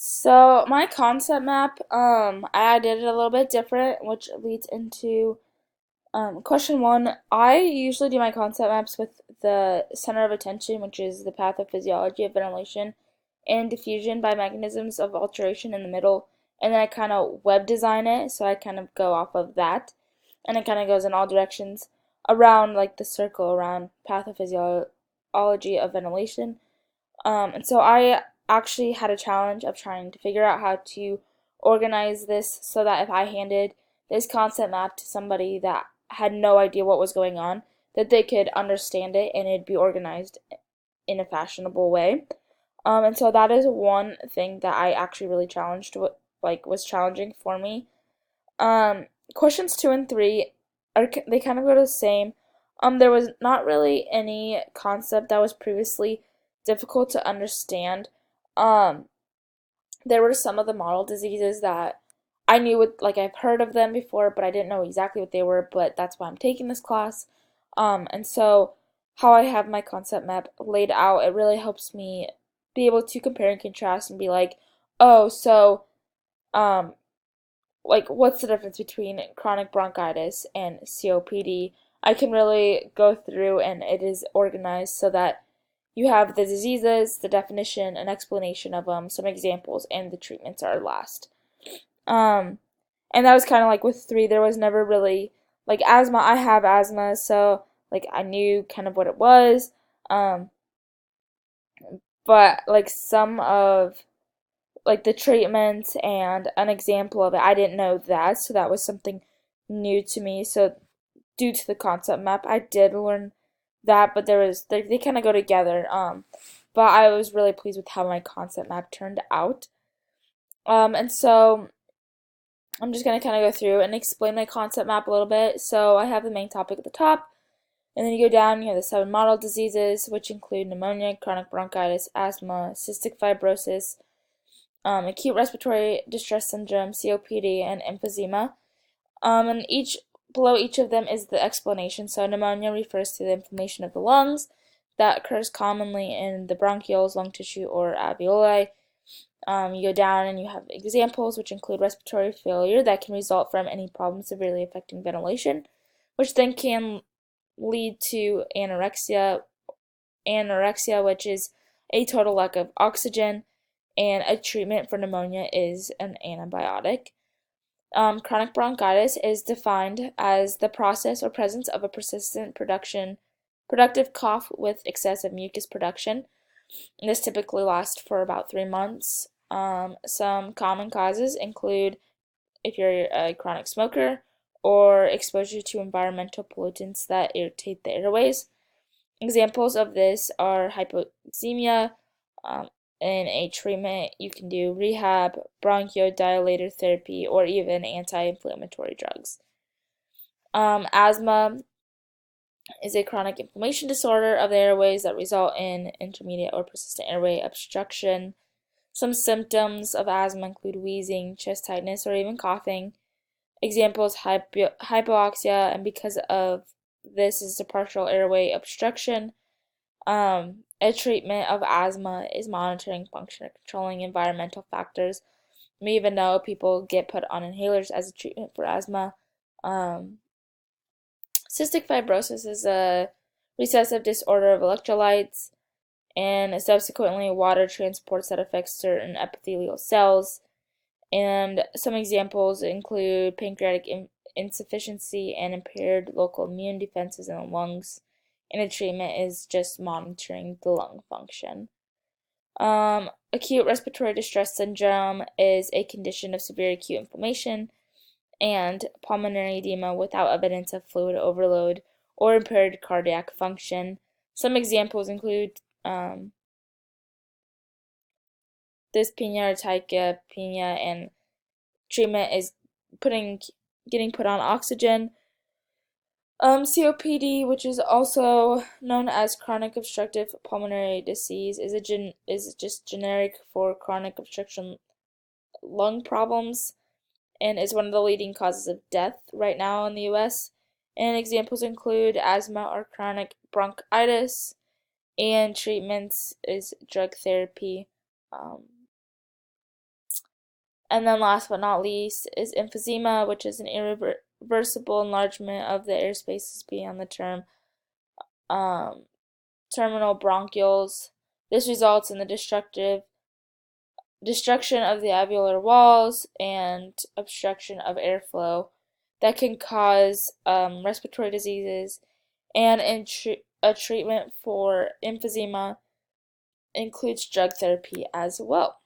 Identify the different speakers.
Speaker 1: So my concept map, I did it a little bit different, which leads into question one. I usually do my concept maps with the center of attention, which is the pathophysiology of ventilation and diffusion by mechanisms of alteration in the middle, and then I kind of web design it, so I kind of go off of that, and it kind of goes in all directions around like the circle around pathophysiology of ventilation. And so I actually had a challenge of trying to figure out how to organize this so that if I handed this concept map to somebody that had no idea what was going on, that they could understand it and it'd be organized in a fashionable way. And so that is one thing that I actually really challenged, like was challenging for me. Um, Questions two and three are they kind of go to the same. There was not really any concept that was previously difficult to understand. Um, there were some of the model diseases that I knew what, like I've heard of them before, but I didn't know exactly what they were, but that's why I'm taking this class. And so how I have my concept map laid out, it really helps me be able to compare and contrast and be like, oh, so um like what's the difference between chronic bronchitis and COPD. I can really go through and it is organized so that you have the diseases, the definition, an explanation of them, some examples, and the treatments are last. Um, and that was kind of like with three, there was never really like asthma. I have asthma, so like I knew kind of what it was. Um, but like some of like the treatment and an example of it. I didn't know that, so that was something new to me. So due to the concept map, I did learn that, but they kind of go together. But I was really pleased with how my concept map turned out. And so I'm just gonna kind of go through and explain my concept map a little bit. So I have the main topic at the top, and then you go down, you have the seven model diseases, which include pneumonia, chronic bronchitis, asthma, cystic fibrosis, acute respiratory distress syndrome, COPD, and emphysema. And below each of them is the explanation. So pneumonia refers to the inflammation of the lungs that occurs commonly in the bronchioles, lung tissue, or alveoli. You go down and you have examples, which include respiratory failure that can result from any problem severely affecting ventilation, which then can lead to anorexia, which is a total lack of oxygen, and a treatment for pneumonia is an antibiotic. Chronic bronchitis is defined as the process or presence of a persistent productive cough with excessive mucus production. And this typically lasts for about 3 months. Some common causes include if you're a chronic smoker or exposure to environmental pollutants that irritate the airways. Examples of this are hypoxemia. Um, in a treatment, you can do rehab, bronchodilator therapy, or even anti-inflammatory drugs. Asthma is a chronic inflammation disorder of the airways that result in intermediate or persistent airway obstruction. Some symptoms of asthma include wheezing, chest tightness, or even coughing. Examples hypoxia, and because of this is the partial airway obstruction. A treatment of asthma is monitoring function and controlling environmental factors. We even know people get put on inhalers as a treatment for asthma. Um, Cystic fibrosis is a recessive disorder of electrolytes and subsequently water transports that affects certain epithelial cells. And some examples include pancreatic insufficiency and impaired local immune defenses in the lungs. And the treatment is just monitoring the lung function. Acute respiratory distress syndrome is a condition of severe acute inflammation and pulmonary edema without evidence of fluid overload or impaired cardiac function. Some examples include dyspnea or tachypnea, and treatment is getting put on oxygen. COPD, which is also known as chronic obstructive pulmonary disease, is just generic for chronic obstruction lung problems and is one of the leading causes of death right now in the US. And examples include asthma or chronic bronchitis, and treatments is drug therapy. Um, And then last but not least is emphysema, which is an irreversible enlargement of the air spaces beyond the um, terminal bronchioles. This results in the destruction of the alveolar walls and obstruction of airflow that can cause respiratory diseases. And a treatment for emphysema includes drug therapy as well.